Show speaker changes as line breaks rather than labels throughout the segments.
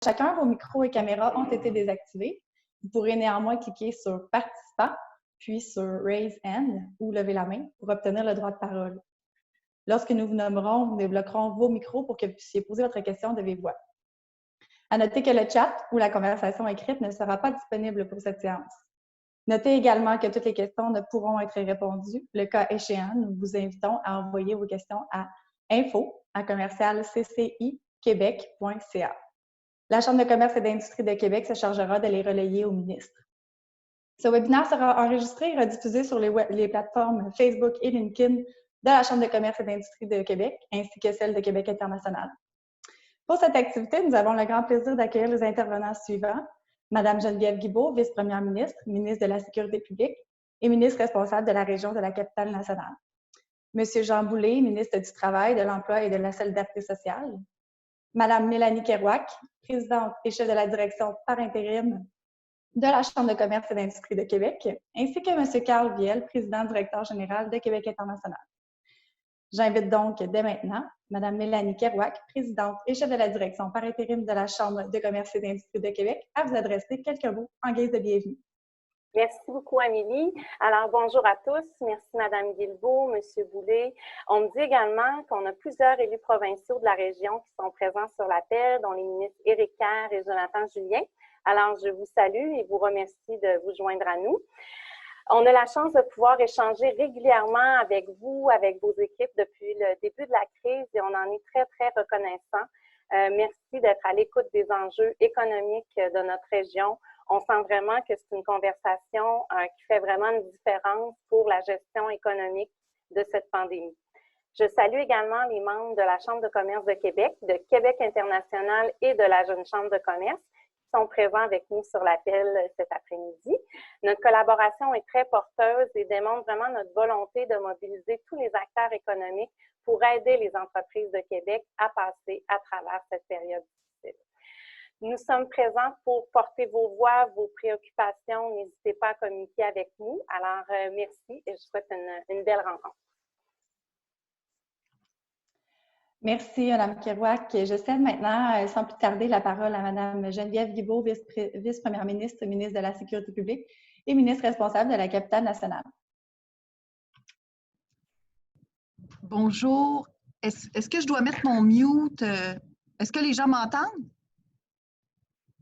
chacun, vos micros et caméras ont été désactivés. Vous pourrez néanmoins cliquer sur « Participant » puis sur « Raise Hand » ou « Lever la main » pour obtenir le droit de parole. Lorsque nous vous nommerons, nous débloquerons vos micros pour que vous puissiez poser votre question de vive voix. À noter que le chat ou la conversation écrite ne sera pas disponible pour cette séance. Notez également que toutes les questions ne pourront être répondues. Le cas échéant, nous vous invitons à envoyer vos questions à info@cciquebec.ca. La Chambre de commerce et d'industrie de Québec se chargera de les relayer au ministre. Ce webinaire sera enregistré et rediffusé sur les plateformes Facebook et LinkedIn de la Chambre de commerce et d'industrie de Québec, ainsi que celle de Québec International. Pour cette activité, nous avons le grand plaisir d'accueillir les intervenants suivants. Madame Geneviève Guilbeault, vice-première ministre, ministre de la Sécurité publique et ministre responsable de la région de la Capitale-Nationale. Monsieur Jean Boulet, ministre du Travail, de l'Emploi et de la Solidarité sociale. Madame Mélanie Kerouac, présidente et chef de la direction par intérim de la Chambre de commerce et d'industrie de Québec, ainsi que Monsieur Carl Viel, président directeur général de Québec International. J'invite donc dès maintenant Mme Mélanie Kerouac, présidente et chef de la direction par intérim de la Chambre de commerce et d'industrie de Québec, à vous adresser quelques mots en guise de bienvenue.
Merci beaucoup, Amélie. Alors, bonjour à tous. Merci, Mme Guilbeault, M. Boulet. On me dit également qu'on a plusieurs élus provinciaux de la région qui sont présents sur l'appel, dont les ministres Éric Kerr et Jonathan Julien. Alors, je vous salue et vous remercie de vous joindre à nous. On a la chance de pouvoir échanger régulièrement avec vous, avec vos équipes depuis le début de la crise et on en est très, très reconnaissant. Merci d'être à l'écoute des enjeux économiques de notre région. On sent vraiment que c'est une conversation qui fait vraiment une différence pour la gestion économique de cette pandémie. Je salue également les membres de la Chambre de commerce de Québec, de Québec International et de la Jeune Chambre de commerce qui sont présents avec nous sur l'appel cet après-midi. Notre collaboration est très porteuse et démontre vraiment notre volonté de mobiliser tous les acteurs économiques pour aider les entreprises de Québec à passer à travers cette période difficile. Nous sommes présents pour porter vos voix, vos préoccupations. N'hésitez pas à communiquer avec nous. Alors, merci et je souhaite une belle rencontre.
Merci, Mme Kerouac. Je cède maintenant, sans plus tarder, la parole à Mme Geneviève Guilbeault, vice-première ministre, ministre de la Sécurité publique et ministre responsable de la Capitale-Nationale.
Bonjour. Est-ce que je dois mettre mon mute? Est-ce que les gens m'entendent?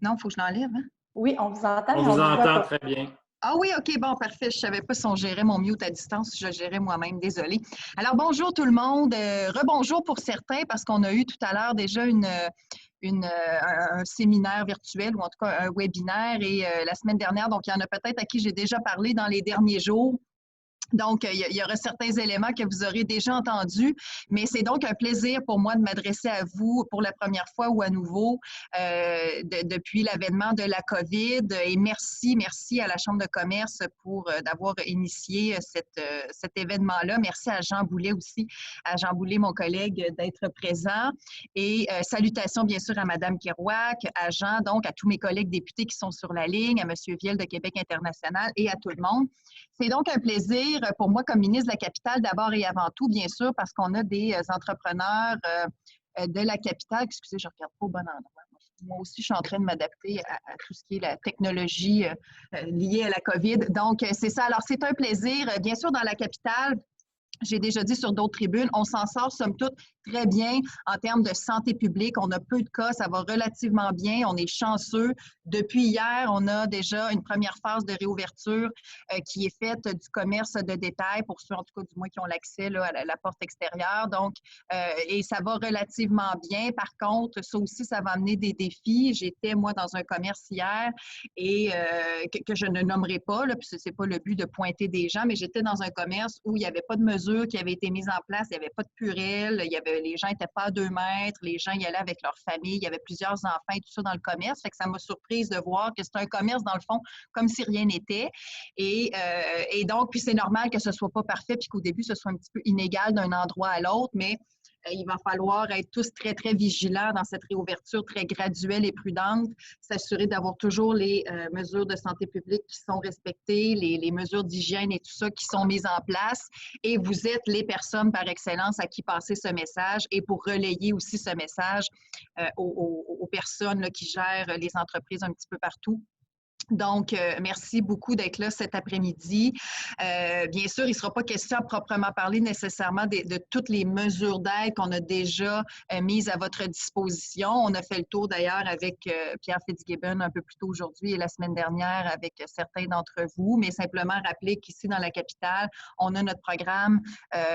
Non, il faut que je l'enlève. Hein?
Oui, on vous entend.
On vous entend très bien.
Ah oui, OK, bon, parfait. Je ne savais pas si on gérait mon mute à distance, si je le gérais moi-même, désolée. Alors, bonjour tout le monde. Rebonjour pour certains, parce qu'on a eu tout à l'heure déjà un séminaire virtuel, ou en tout cas un webinaire, et la semaine dernière, donc il y en a peut-être à qui j'ai déjà parlé dans les derniers jours. Donc, il y aura certains éléments que vous aurez déjà entendus, mais c'est donc un plaisir pour moi de m'adresser à vous pour la première fois ou à nouveau depuis l'avènement de la COVID. Et merci à la Chambre de commerce pour d'avoir initié cet événement-là. Merci à Jean Boulet aussi, à Jean Boulet, mon collègue, d'être présent. Et salutations bien sûr à Mme Kerouac, à Jean, donc à tous mes collègues députés qui sont sur la ligne, à M. Viel de Québec International et à tout le monde. C'est donc un plaisir pour moi comme ministre de la Capitale d'abord et avant tout, bien sûr, parce qu'on a des entrepreneurs de la Capitale. Excusez, je ne regarde pas au bon endroit. Moi aussi, je suis en train de m'adapter à tout ce qui est la technologie liée à la COVID. Donc, c'est ça. Alors, c'est un plaisir. Bien sûr, dans la Capitale, j'ai déjà dit sur d'autres tribunes, on s'en sort somme toute très bien en termes de santé publique. On a peu de cas, ça va relativement bien. On est chanceux. Depuis hier, on a déjà une première phase de réouverture qui est faite du commerce de détail pour ceux, en tout cas, du moins qui ont l'accès à la porte extérieure. Donc, et ça va relativement bien. Par contre, ça aussi, ça va amener des défis. J'étais, moi, dans un commerce hier et que je ne nommerai pas, là, puis c'est pas le but de pointer des gens, mais j'étais dans un commerce où il n'y avait pas de mesures qui avaient été mises en place, il n'y avait pas de purelle, les gens n'étaient pas à 2 mètres, les gens y allaient avec leur famille, il y avait plusieurs enfants et tout ça dans le commerce, fait que ça m'a surprise de voir que c'est un commerce dans le fond comme si rien n'était et donc, puis c'est normal que ce soit pas parfait puis qu'au début ce soit un petit peu inégal d'un endroit à l'autre, mais Il va falloir être tous très, très vigilants dans cette réouverture très graduelle et prudente, s'assurer d'avoir toujours les mesures de santé publique qui sont respectées, les mesures d'hygiène et tout ça qui sont mises en place. Et vous êtes les personnes par excellence à qui passer ce message et pour relayer aussi ce message aux personnes là, qui gèrent les entreprises un petit peu partout. Donc, merci beaucoup d'être là cet après-midi. Bien sûr, il ne sera pas question à proprement parler nécessairement de toutes les mesures d'aide qu'on a déjà mises à votre disposition. On a fait le tour d'ailleurs avec Pierre Fitzgibbon un peu plus tôt aujourd'hui et la semaine dernière avec certains d'entre vous, mais simplement rappeler qu'ici dans la capitale, on a notre programme,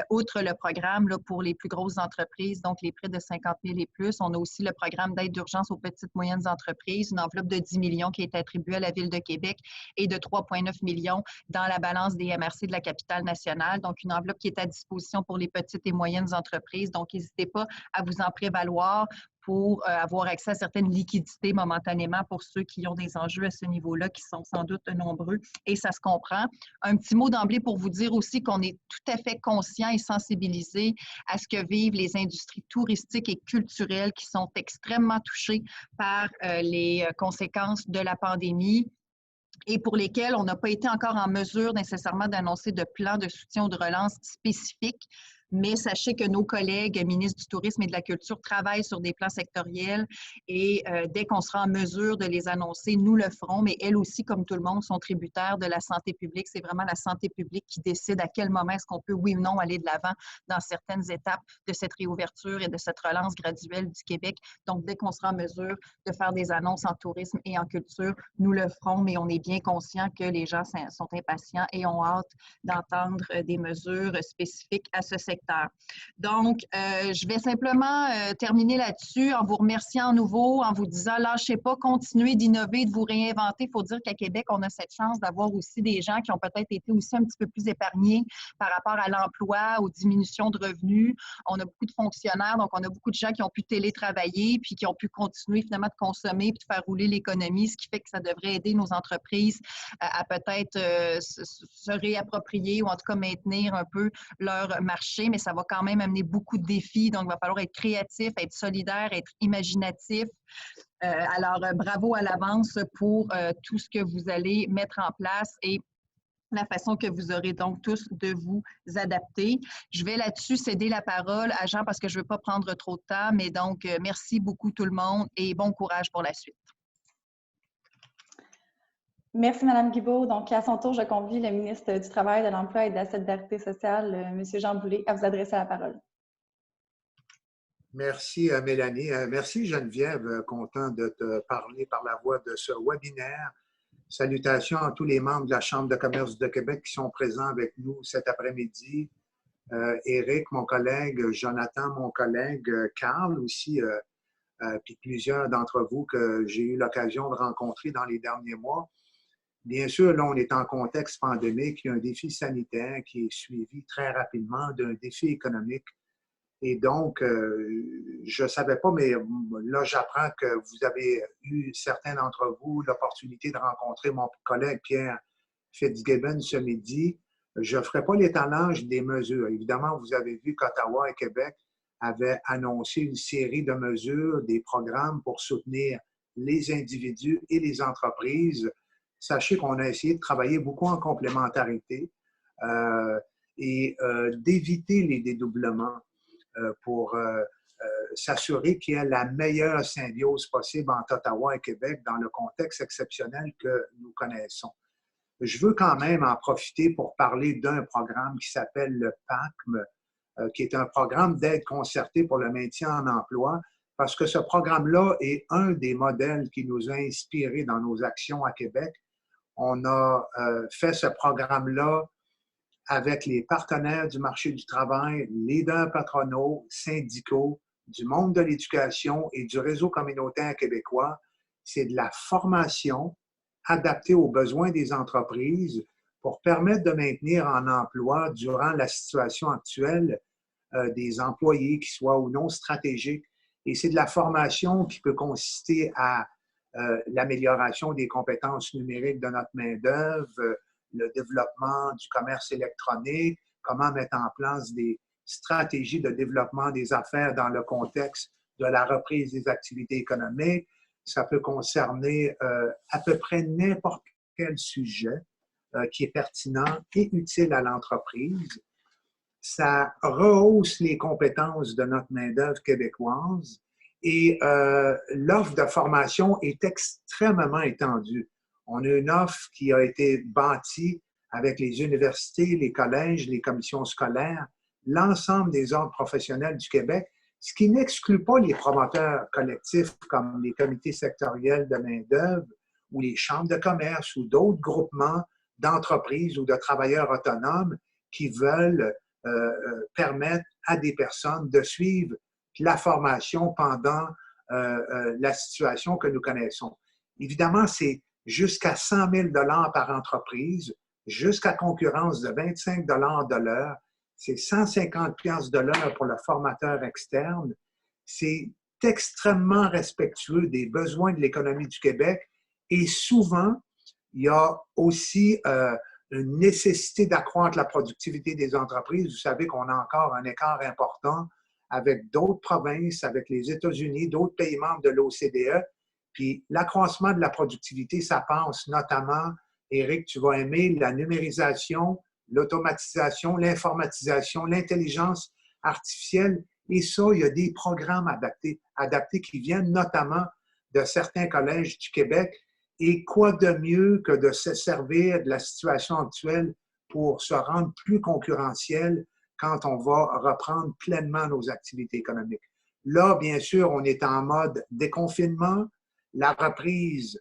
outre le programme là, pour les plus grosses entreprises, donc les près de 50 000 et plus, on a aussi le programme d'aide d'urgence aux petites et moyennes entreprises, une enveloppe de 10 millions qui est attribuée à la Ville de Québec et de 3,9 millions dans la balance des MRC de la capitale nationale. Donc, une enveloppe qui est à disposition pour les petites et moyennes entreprises. Donc, n'hésitez pas à vous en prévaloir pour avoir accès à certaines liquidités momentanément pour ceux qui ont des enjeux à ce niveau-là, qui sont sans doute nombreux, et ça se comprend. Un petit mot d'emblée pour vous dire aussi qu'on est tout à fait conscient et sensibilisé à ce que vivent les industries touristiques et culturelles qui sont extrêmement touchées par les conséquences de la pandémie, et pour lesquels on n'a pas été encore en mesure nécessairement d'annoncer de plan de soutien ou de relance spécifique. Mais sachez que nos collègues ministres du Tourisme et de la Culture travaillent sur des plans sectoriels et dès qu'on sera en mesure de les annoncer, nous le ferons. Mais elles aussi, comme tout le monde, sont tributaires de la santé publique. C'est vraiment la santé publique qui décide à quel moment est-ce qu'on peut, oui ou non, aller de l'avant dans certaines étapes de cette réouverture et de cette relance graduelle du Québec. Donc, dès qu'on sera en mesure de faire des annonces en tourisme et en culture, nous le ferons, mais on est bien conscient que les gens sont impatients et ont hâte d'entendre des mesures spécifiques à ce secteur. Donc, je vais simplement terminer là-dessus en vous remerciant à nouveau, en vous disant, lâchez pas, continuez d'innover, de vous réinventer. Il faut dire qu'à Québec, on a cette chance d'avoir aussi des gens qui ont peut-être été aussi un petit peu plus épargnés par rapport à l'emploi, aux diminutions de revenus. On a beaucoup de fonctionnaires, donc on a beaucoup de gens qui ont pu télétravailler puis qui ont pu continuer finalement de consommer puis de faire rouler l'économie, ce qui fait que ça devrait aider nos entreprises à peut-être se réapproprier ou en tout cas maintenir un peu leur marché, mais ça va quand même amener beaucoup de défis. Donc, il va falloir être créatif, être solidaire, être imaginatif. Alors, bravo à l'avance pour tout ce que vous allez mettre en place et la façon que vous aurez donc tous de vous adapter. Je vais là-dessus céder la parole à Jean parce que je ne veux pas prendre trop de temps, mais donc, merci beaucoup tout le monde et bon courage pour la suite.
Merci, Mme Guilbeault. Donc, à son tour, je convie le ministre du Travail, de l'Emploi et de la Solidarité sociale, M. Jean Boulet, à vous adresser la parole.
Merci, Mélanie. Merci, Geneviève. Content de te parler par la voie de ce webinaire. Salutations à tous les membres de la Chambre de commerce de Québec qui sont présents avec nous cet après-midi. Éric, mon collègue, Jonathan, mon collègue, Carl aussi, puis plusieurs d'entre vous que j'ai eu l'occasion de rencontrer dans les derniers mois. Bien sûr, là, on est en contexte pandémique. Il y a un défi sanitaire qui est suivi très rapidement d'un défi économique. Et donc, je ne savais pas, mais là, j'apprends que vous avez eu, certains d'entre vous, l'opportunité de rencontrer mon collègue Pierre Fitzgibbon ce midi. Je ne ferai pas l'étalage des mesures. Évidemment, vous avez vu qu'Ottawa et Québec avaient annoncé une série de mesures, des programmes pour soutenir les individus et les entreprises. Sachez qu'on a essayé de travailler beaucoup en complémentarité et d'éviter les dédoublements pour s'assurer qu'il y ait la meilleure symbiose possible entre Ottawa et Québec dans le contexte exceptionnel que nous connaissons. Je veux quand même en profiter pour parler d'un programme qui s'appelle le PACM, qui est un programme d'aide concertée pour le maintien en emploi, parce que ce programme-là est un des modèles qui nous a inspirés dans nos actions à Québec. On a fait ce programme-là avec les partenaires du marché du travail, leaders patronaux, syndicaux, du monde de l'éducation et du réseau communautaire québécois. C'est de la formation adaptée aux besoins des entreprises pour permettre de maintenir en emploi durant la situation actuelle des employés qui soient ou non stratégiques. Et c'est de la formation qui peut consister à l'amélioration des compétences numériques de notre main-d'œuvre, le développement du commerce électronique, comment mettre en place des stratégie de développement des affaires dans le contexte de la reprise des activités économiques. Ça peut concerner à peu près n'importe quel sujet qui est pertinent et utile à l'entreprise. Ça rehausse les compétences de notre main-d'œuvre québécoise et l'offre de formation est extrêmement étendue. On a une offre qui a été bâtie avec les universités, les collèges, les commissions scolaires, l'ensemble des ordres professionnels du Québec, ce qui n'exclut pas les promoteurs collectifs comme les comités sectoriels de main-d'œuvre ou les chambres de commerce ou d'autres groupements d'entreprises ou de travailleurs autonomes qui veulent permettre à des personnes de suivre la formation pendant la situation que nous connaissons. Évidemment, c'est jusqu'à 100 000 $ par entreprise, jusqu'à concurrence de 25 $ de l'heure. C'est 150 $ de l'heure pour le formateur externe. C'est extrêmement respectueux des besoins de l'économie du Québec et souvent, il y a aussi une nécessité d'accroître la productivité des entreprises. Vous savez qu'on a encore un écart important avec d'autres provinces, avec les États-Unis, d'autres pays membres de l'OCDE. Puis l'accroissement de la productivité, ça passe notamment, Éric, tu vas aimer, la numérisation, l'automatisation, l'informatisation, l'intelligence artificielle. Et ça, il y a des programmes adaptés qui viennent notamment de certains collèges du Québec. Et quoi de mieux que de se servir de la situation actuelle pour se rendre plus concurrentiel quand on va reprendre pleinement nos activités économiques. Là, bien sûr, on est en mode déconfinement. La reprise,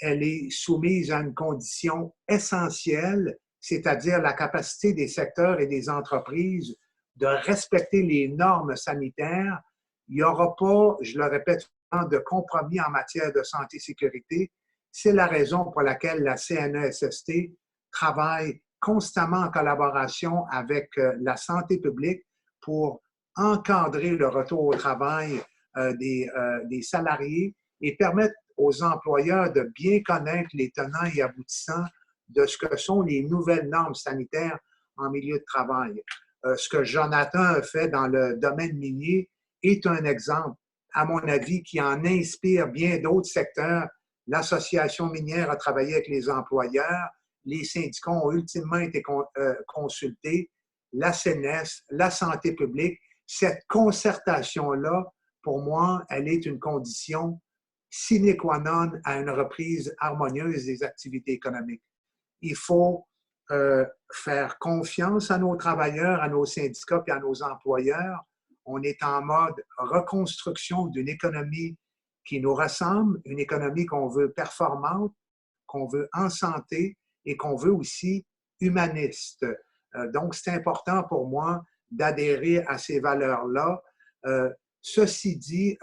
elle est soumise à une condition essentielle, c'est-à-dire la capacité des secteurs et des entreprises de respecter les normes sanitaires. Il n'y aura pas, je le répète, de compromis en matière de santé et sécurité. C'est la raison pour laquelle la CNESST travaille constamment en collaboration avec la santé publique pour encadrer le retour au travail des salariés et permettre aux employeurs de bien connaître les tenants et aboutissants de ce que sont les nouvelles normes sanitaires en milieu de travail. Ce que Jonathan a fait dans le domaine minier est un exemple, à mon avis, qui en inspire bien d'autres secteurs. L'Association minière a travaillé avec les employeurs, les syndicats ont ultimement été consultés, la CNES, la santé publique. Cette concertation-là, pour moi, elle est une condition sine qua non à une reprise harmonieuse des activités économiques. Il faut faire confiance à nos travailleurs, à nos syndicats et à nos employeurs. On est en mode reconstruction d'une économie qui nous ressemble, une économie qu'on veut performante, qu'on veut en santé et qu'on veut aussi humaniste. Donc, c'est important pour moi d'adhérer à ces valeurs-là. Ceci dit,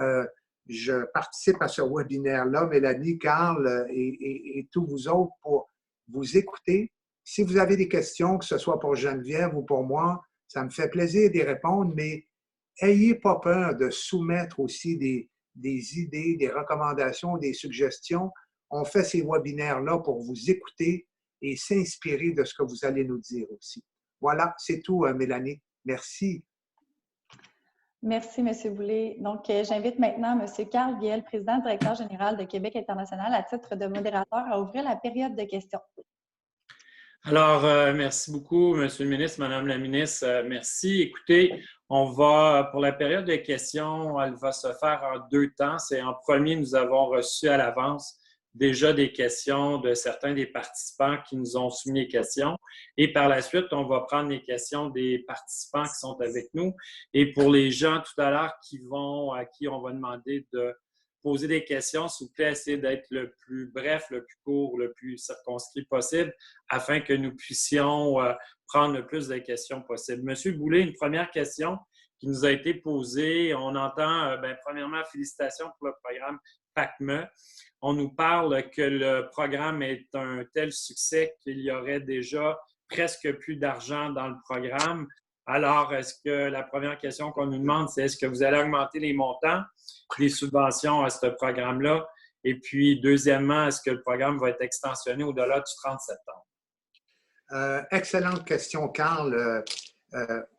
je participe à ce webinaire-là, Mélanie, Carl et tous vous autres, pour vous écouter. Si vous avez des questions, que ce soit pour Geneviève ou pour moi, ça me fait plaisir d'y répondre, mais ayez pas peur de soumettre aussi des idées, des recommandations, des suggestions. On fait ces webinaires-là pour vous écouter et s'inspirer de ce que vous allez nous dire aussi. Voilà, c'est tout, Mélanie. Merci.
Merci, M. Boulay. Donc, j'invite maintenant M. Carl Viel, président directeur général de Québec International, à titre de modérateur, à ouvrir la période de questions.
Alors, merci beaucoup, M. le ministre, Mme la ministre. Merci. Écoutez, on va, pour la période de questions, elle va se faire en deux temps. C'est en premier, nous avons reçu à l'avance déjà des questions de certains des participants qui nous ont soumis les questions. Et par la suite, on va prendre les questions des participants qui sont avec nous. Et pour les gens tout à l'heure à qui on va demander de poser des questions, s'il vous plaît, essayez d'être le plus bref, le plus court, le plus circonscrit possible afin que nous puissions prendre le plus de questions possible. Monsieur Boulay, une première question qui nous a été posée. On entend, premièrement, félicitations pour le programme PACME. On nous parle que le programme est un tel succès qu'il y aurait déjà presque plus d'argent dans le programme. Alors, est-ce que la première question qu'on nous demande, c'est est-ce que vous allez augmenter les montants des subventions à ce programme-là? Et puis, deuxièmement, est-ce que le programme va être extensionné au-delà du 30 septembre?
Excellente question, Carl.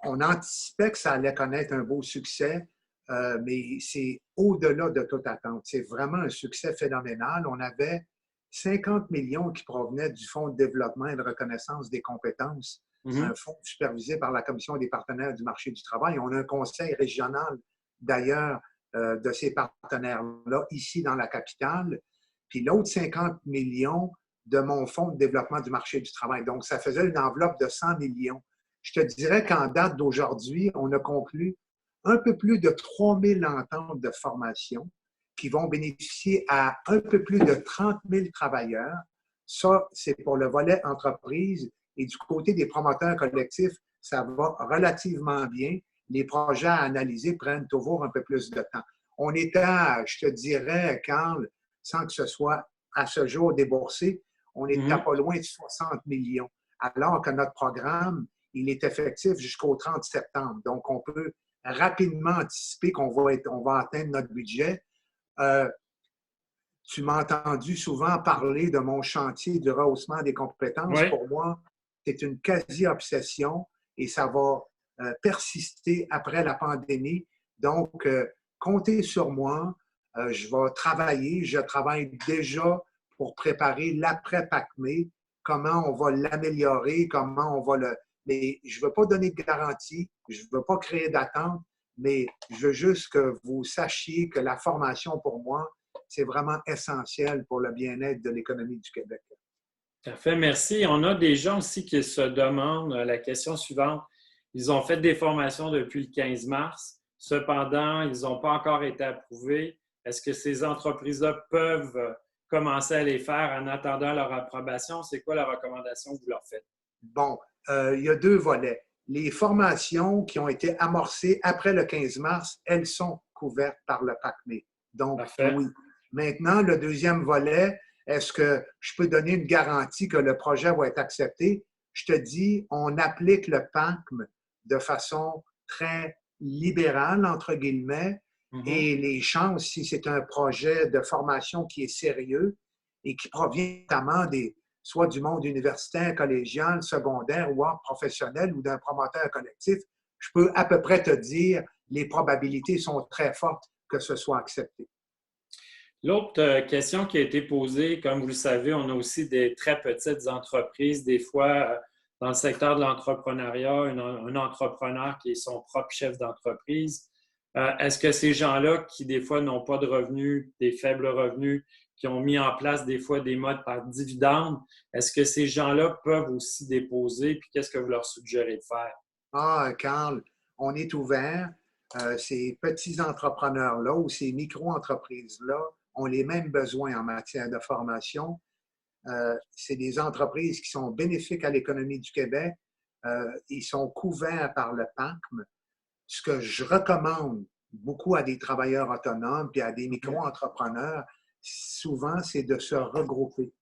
on anticipait que ça allait connaître un beau succès, mais c'est au-delà de toute attente. C'est vraiment un succès phénoménal. On avait 50 millions qui provenaient du Fonds de développement et de reconnaissance des compétences, un fonds supervisé par la Commission des partenaires du marché du travail. On a un conseil régional, d'ailleurs, de ces partenaires-là, ici dans la capitale. Puis l'autre 50 millions de mon Fonds de développement du marché du travail. Donc, ça faisait une enveloppe de 100 millions. Je te dirais qu'en date d'aujourd'hui, on a conclu un peu plus de 3000 ententes de formation qui vont bénéficier à un peu plus de 30 000 travailleurs. Ça, c'est pour le volet entreprise. Et du côté des promoteurs collectifs, ça va relativement bien. Les projets à analyser prennent toujours un peu plus de temps. On est à, je te dirais, Carl, sans que ce soit à ce jour déboursé, on est à pas loin de 60 millions. Alors que notre programme, il est effectif jusqu'au 30 septembre. Donc, on peut rapidement anticiper qu'on va atteindre notre budget. Tu m'as entendu souvent parler de mon chantier du rehaussement des compétences.
Oui.
Pour moi, c'est une quasi-obsession et ça va persister après la pandémie. Donc, comptez sur moi. Je vais travailler. Je travaille déjà pour préparer l'après-PACME, comment on va l'améliorer, comment on va le... Mais je ne veux pas donner de garantie, je ne veux pas créer d'attente, mais je veux juste que vous sachiez que la formation, pour moi, c'est vraiment essentiel pour le bien-être de l'économie du Québec.
Parfait, merci. On a des gens aussi qui se demandent la question suivante. Ils ont fait des formations depuis le 15 mars. Cependant, ils n'ont pas encore été approuvés. Est-ce que ces entreprises-là peuvent commencer à les faire en attendant leur approbation? C'est quoi la recommandation que vous leur faites?
Bon, il y a deux volets. Les formations qui ont été amorcées après le 15 mars, elles sont couvertes par le PACME. Donc,
parfait.
Oui. Maintenant, le deuxième volet, est-ce que je peux donner une garantie que le projet va être accepté? Je te dis, on applique le PACME de façon très libérale, entre guillemets, et les chances, si c'est un projet de formation qui est sérieux et qui provient notamment soit du monde universitaire, collégial, secondaire ou professionnel ou d'un promoteur collectif, je peux à peu près te dire les probabilités sont très fortes que ce soit accepté.
L'autre question qui a été posée, comme vous le savez, on a aussi des très petites entreprises, des fois dans le secteur de l'entrepreneuriat, un entrepreneur qui est son propre chef d'entreprise. Est-ce que ces gens-là qui, des fois, n'ont pas de revenus, des faibles revenus, qui ont mis en place des fois des modes par dividende, est-ce que ces gens-là peuvent aussi déposer? Puis qu'est-ce que vous leur suggérez de faire?
Ah, Carl, on est ouvert. Ces petits entrepreneurs-là ou ces micro-entreprises-là ont les mêmes besoins en matière de formation. C'est des entreprises qui sont bénéfiques à l'économie du Québec. Ils sont couverts par le PACME. Ce que je recommande beaucoup à des travailleurs autonomes et à des micro-entrepreneurs, souvent, c'est de se regrouper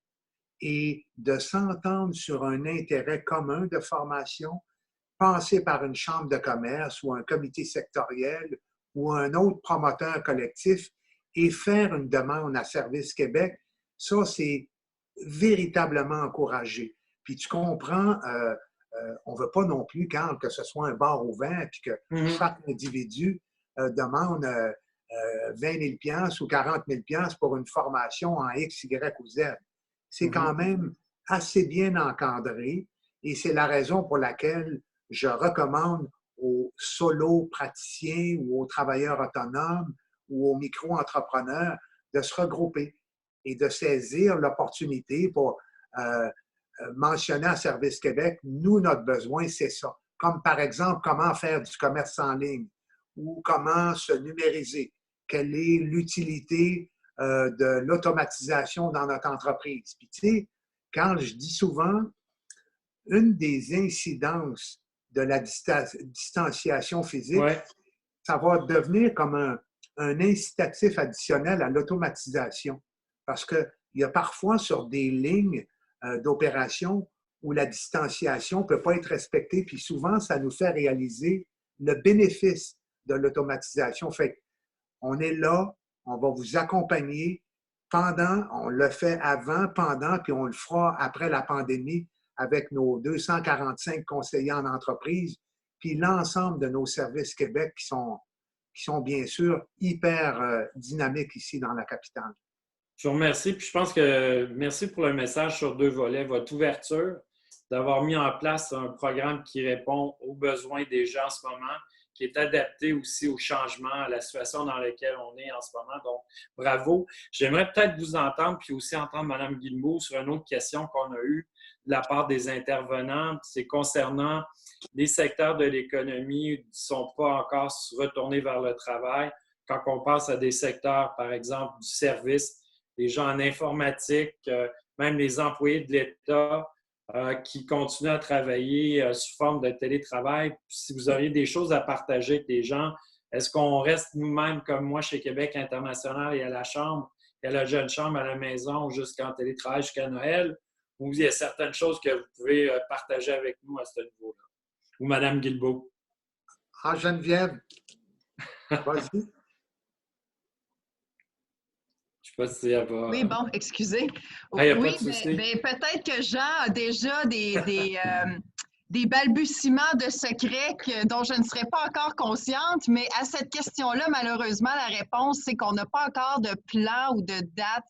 et de s'entendre sur un intérêt commun de formation, passer par une chambre de commerce ou un comité sectoriel ou un autre promoteur collectif et faire une demande à Service Québec. Ça, c'est véritablement encouragé. Puis tu comprends, on ne veut pas non plus, Carl, que ce soit un bar ouvert puis que chaque individu demande 20 000 $ ou 40 000 $ pour une formation en X, Y ou Z. C'est quand même assez bien encadré et c'est la raison pour laquelle je recommande aux solo-praticiens ou aux travailleurs autonomes ou aux micro-entrepreneurs de se regrouper et de saisir l'opportunité pour mentionner à Service Québec, nous, notre besoin, c'est ça. Comme par exemple, comment faire du commerce en ligne ou comment se numériser. Quelle est l'utilité de l'automatisation dans notre entreprise. Puis tu sais, quand je dis souvent, une des incidences de la distanciation physique, ça va devenir comme un incitatif additionnel à l'automatisation. Parce qu'il y a parfois sur des lignes d'opération où la distanciation ne peut pas être respectée, puis souvent, ça nous fait réaliser le bénéfice de l'automatisation. Fait on est là, on va vous accompagner pendant, on le fait avant, pendant, puis on le fera après la pandémie avec nos 245 conseillers en entreprise. puis l'ensemble de nos services Québec qui sont bien sûr hyper dynamiques ici dans la capitale.
Je vous remercie. Puis je pense que merci pour le message sur 2 volets. Votre ouverture, d'avoir mis en place un programme qui répond aux besoins des gens en ce moment, qui est adapté aussi au changement, à la situation dans laquelle on est en ce moment. Donc, bravo. J'aimerais peut-être vous entendre, puis aussi entendre Mme Guilbeault sur une autre question qu'on a eue de la part des intervenants. C'est concernant les secteurs de l'économie qui ne sont pas encore retournés vers le travail. Quand on pense à des secteurs, par exemple, du service, les gens en informatique, même les employés de l'État qui continuent à travailler sous forme de télétravail. Si vous auriez des choses à partager avec les gens, est-ce qu'on reste nous-mêmes, comme moi, chez Québec International et à la Chambre, et à la Jeune Chambre à la maison jusqu'en télétravail jusqu'à Noël, ou il y a certaines choses que vous pouvez partager avec nous à ce niveau-là? Ou Mme Guilbeault?
Ah, Geneviève, vas-y.
Je ne sais pas si elle va...
Oui, bon, excusez.
Ah, il n'y a
Oui,
pas de souci.
mais peut-être que Jean a déjà des balbutiements de secrets dont je ne serais pas encore consciente, mais à cette question-là, malheureusement, la réponse, c'est qu'on n'a pas encore de plan ou de date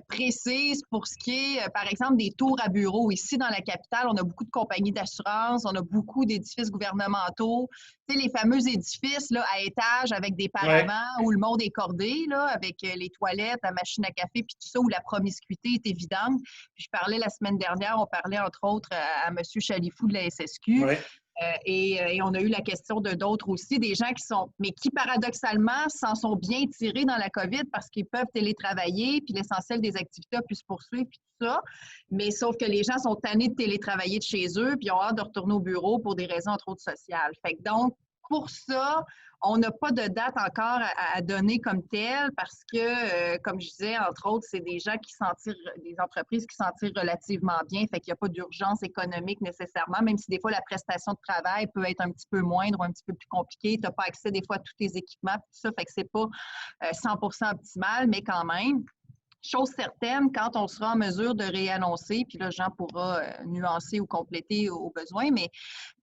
précise pour ce qui est, par exemple, des tours à bureaux. Ici, dans la capitale, on a beaucoup de compagnies d'assurance, on a beaucoup d'édifices gouvernementaux. Tu sais, les fameux édifices là, à étage avec des paravents où le monde est cordé, là, avec les toilettes, la machine à café, puis tout ça, où la promiscuité est évidente. Puis je parlais la semaine dernière, on parlait entre autres à M. Chalifou de la SSQ.
Ouais.
Et on a eu la question de d'autres aussi, des gens mais qui paradoxalement s'en sont bien tirés dans la COVID parce qu'ils peuvent télétravailler, puis l'essentiel des activités a pu se poursuivre, puis tout ça. Mais sauf que les gens sont tannés de télétravailler de chez eux, puis ont hâte de retourner au bureau pour des raisons entre autres sociales. Fait que donc, pour ça, on n'a pas de date encore à donner comme telle parce que, comme je disais, entre autres, c'est des gens des entreprises qui s'en tirent relativement bien. Fait qu'il n'y a pas d'urgence économique nécessairement, même si des fois la prestation de travail peut être un petit peu moindre ou un petit peu plus compliquée. Tu n'as pas accès des fois à tous tes équipements, tout ça. Fait que c'est pas 100% optimal, mais quand même. Chose certaine, quand on sera en mesure de réannoncer, puis là, Jean pourra nuancer ou compléter au besoin, mais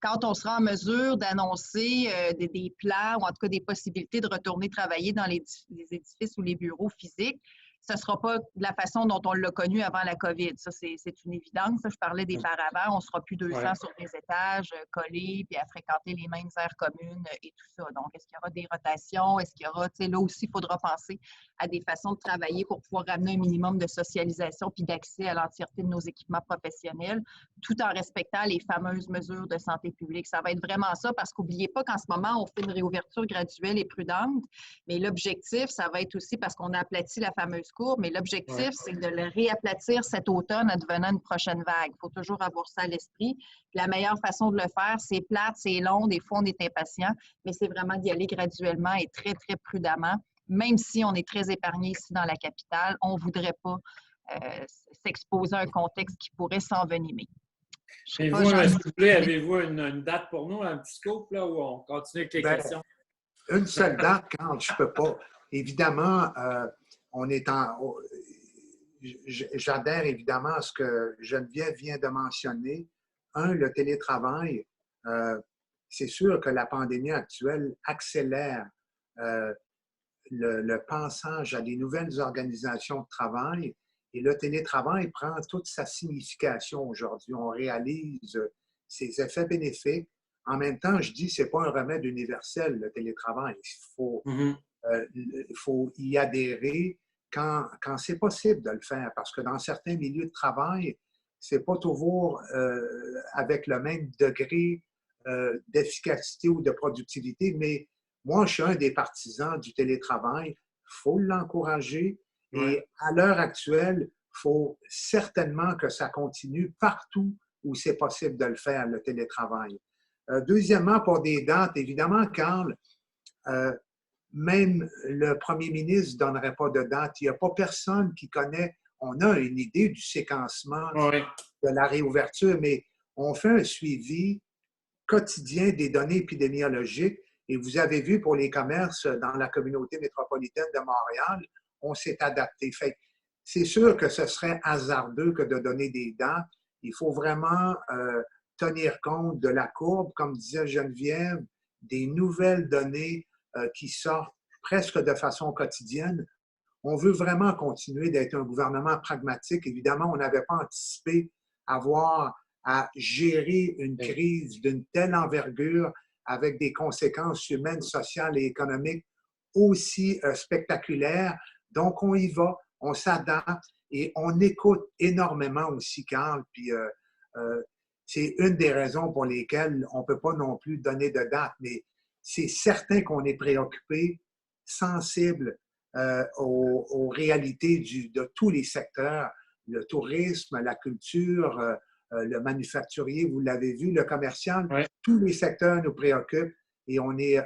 quand on sera en mesure d'annoncer des plans ou en tout cas des possibilités de retourner travailler dans les édifices ou les bureaux physiques, ce ne sera pas de la façon dont on l'a connu avant la COVID. Ça, c'est une évidence. Ça, je parlais des paravents. On ne sera plus 200 sur des étages collés puis à fréquenter les mêmes aires communes et tout ça. Donc, est-ce qu'il y aura des rotations? Est-ce qu'il y aura, tu sais, là aussi, il faudra penser à des façons de travailler pour pouvoir ramener un minimum de socialisation puis d'accès à l'entièreté de nos équipements professionnels, tout en respectant les fameuses mesures de santé publique. Ça va être vraiment ça parce qu'oubliez pas qu'en ce moment, on fait une réouverture graduelle et prudente, mais l'objectif, ça va être aussi parce qu'on a aplati la fameuse courbe, mais l'objectif, c'est de le réaplatir cet automne en devenant une prochaine vague. Il faut toujours avoir ça à l'esprit. La meilleure façon de le faire, c'est plate, c'est long, des fois on est impatient, mais c'est vraiment d'y aller graduellement et très, très prudemment. Même si on est très épargné ici dans la capitale, on ne voudrait pas s'exposer à un contexte qui pourrait s'envenimer.
Et vous, M. Boulay, avez-vous une date pour nous, un petit scope, là, où on continue avec les questions?
Une seule date, quand je ne peux pas. Évidemment, j'adhère évidemment à ce que Geneviève vient de mentionner. Le télétravail, c'est sûr que la pandémie actuelle accélère le passage à des nouvelles organisations de travail et le télétravail prend toute sa signification aujourd'hui. On réalise ses effets bénéfiques. En même temps, je dis, ce n'est pas un remède universel, le télétravail. Il faut y adhérer quand c'est possible de le faire, parce que dans certains milieux de travail, ce n'est pas toujours avec le même degré d'efficacité ou de productivité, mais moi, je suis un des partisans du télétravail. Il faut l'encourager et à l'heure actuelle, il faut certainement que ça continue partout où c'est possible de le faire, le télétravail. Deuxièmement, pour des dates, évidemment, Carl, même le premier ministre ne donnerait pas de date. Il n'y a pas personne qui connaît. On a une idée du séquencement de la réouverture, mais on fait un suivi quotidien des données épidémiologiques. Et vous avez vu pour les commerces dans la communauté métropolitaine de Montréal, on s'est adapté. Fait c'est sûr que ce serait hasardeux que de donner des dates. Il faut vraiment tenir compte de la courbe, comme disait Geneviève, des nouvelles données qui sortent presque de façon quotidienne. On veut vraiment continuer d'être un gouvernement pragmatique. Évidemment, on n'avait pas anticipé avoir à gérer une crise d'une telle envergure avec des conséquences humaines, sociales et économiques aussi spectaculaires. Donc, on y va, on s'adapte et on écoute énormément aussi, Carl. Puis, c'est une des raisons pour lesquelles on ne peut pas non plus donner de date, mais c'est certain qu'on est préoccupé, sensible aux réalités de tous les secteurs, le tourisme, la culture, le manufacturier, vous l'avez vu, le commercial,
Ouais.
Tous les secteurs nous préoccupent et on est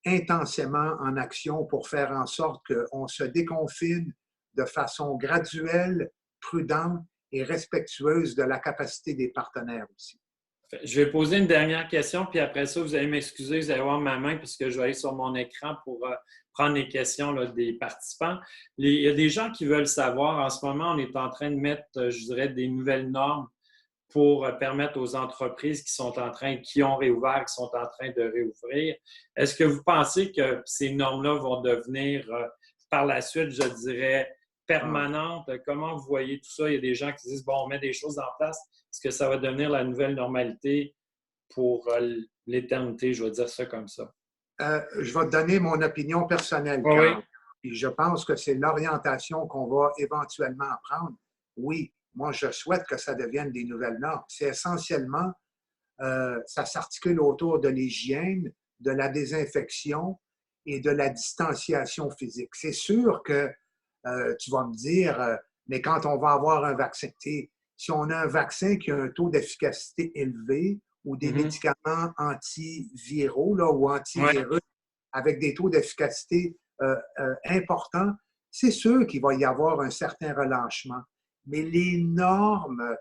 intensément en action pour faire en sorte qu'on se déconfine de façon graduelle, prudente et respectueuse de la capacité des partenaires aussi.
Je vais poser une dernière question, puis après ça, vous allez m'excuser, vous allez voir ma main, puisque je vais aller sur mon écran pour prendre les questions là, des participants. Il y a des gens qui veulent savoir, en ce moment, on est en train de mettre, je dirais, des nouvelles normes pour permettre aux entreprises qui ont réouvert, qui sont en train de réouvrir. Est-ce que vous pensez que ces normes-là vont devenir, par la suite, je dirais, permanentes? Comment vous voyez tout ça? Il y a des gens qui disent, bon, on met des choses en place. Est-ce que ça va devenir la nouvelle normalité pour l'éternité? Je vais dire ça comme ça.
Je vais te donner mon opinion personnelle,
Oui.
Carl. Et je pense que c'est l'orientation qu'on va éventuellement prendre. Oui, moi, je souhaite que ça devienne des nouvelles normes. C'est essentiellement, ça s'articule autour de l'hygiène, de la désinfection et de la distanciation physique. C'est sûr que tu vas me dire, mais quand on va avoir un vaccin, si on a un vaccin qui a un taux d'efficacité élevé ou des médicaments antiviraux là, ou antivirus avec des taux d'efficacité importants, c'est sûr qu'il va y avoir un certain relâchement. Mais les normes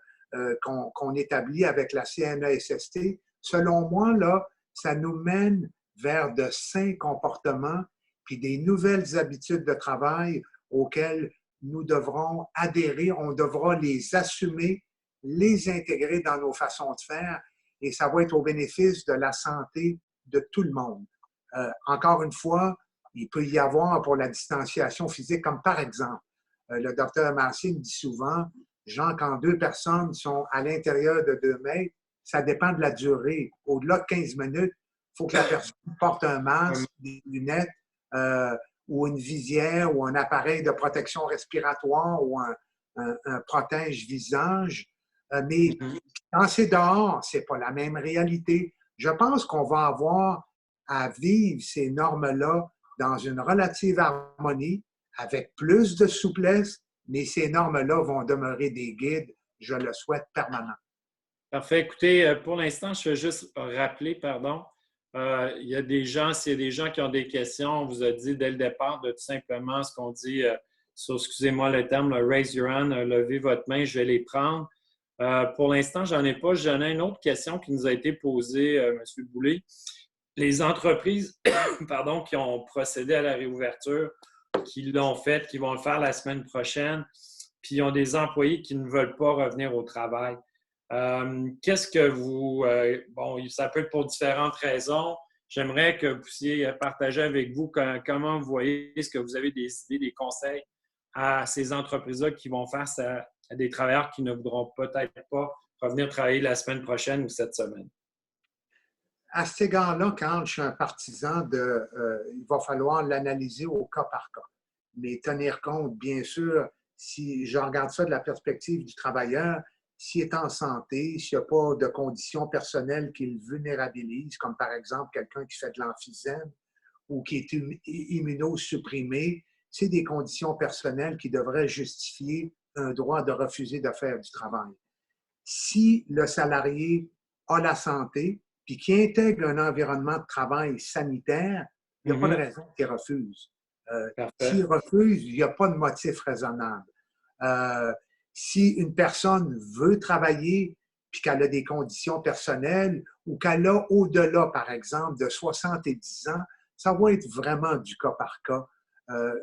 qu'on établit avec la CNESST, selon moi, là, ça nous mène vers de sains comportements puis des nouvelles habitudes de travail auxquelles nous devrons adhérer, on devra les assumer, les intégrer dans nos façons de faire et ça va être au bénéfice de la santé de tout le monde. Encore une fois, il peut y avoir pour la distanciation physique, comme par exemple, le docteur Marcy me dit souvent, Jean, quand 2 personnes sont à l'intérieur de 2 mètres, ça dépend de la durée. Au-delà de 15 minutes, il faut que la personne porte un masque, des lunettes, ou une visière ou un appareil de protection respiratoire ou un protège-visage. Mais quand c'est dehors, ce n'est pas la même réalité. Je pense qu'on va avoir à vivre ces normes-là dans une relative harmonie, avec plus de souplesse, mais ces normes-là vont demeurer des guides, je le souhaite, permanents.
Parfait. Écoutez, pour l'instant, je vais juste rappeler, il y a des gens, s'il y a des gens qui ont des questions, on vous a dit dès le départ de tout simplement ce qu'on dit sur, excusez-moi le terme, le raise your hand, levez votre main, je vais les prendre. Pour l'instant, j'en ai pas. J'en ai une autre question qui nous a été posée, M. Boulay. Les entreprises pardon, qui ont procédé à la réouverture, qui l'ont fait, qui vont le faire la semaine prochaine, puis ils ont des employés qui ne veulent pas revenir au travail. Qu'est-ce que vous... bon, ça peut être pour différentes raisons. J'aimerais que vous puissiez partager avec vous comment vous voyez, est-ce que vous avez des idées, des conseils à ces entreprises-là qui vont face à des travailleurs qui ne voudront peut-être pas revenir travailler la semaine prochaine ou cette semaine?
À cet égard-là, quand je suis un partisan il va falloir l'analyser au cas par cas. Mais tenir compte, bien sûr, si je regarde ça de la perspective du travailleur, s'il est en santé, s'il n'y a pas de conditions personnelles qui le vulnérabilisent, comme par exemple quelqu'un qui fait de l'emphysème ou qui est immunosupprimé, c'est des conditions personnelles qui devraient justifier un droit de refuser de faire du travail. Si le salarié a la santé, puis qui intègre un environnement de travail sanitaire, il n'y a pas de raison qu'il refuse. S'il refuse, il n'y a pas de motif raisonnable. Si une personne veut travailler puis qu'elle a des conditions personnelles ou qu'elle a au-delà, par exemple, de 70 ans, ça va être vraiment du cas par cas.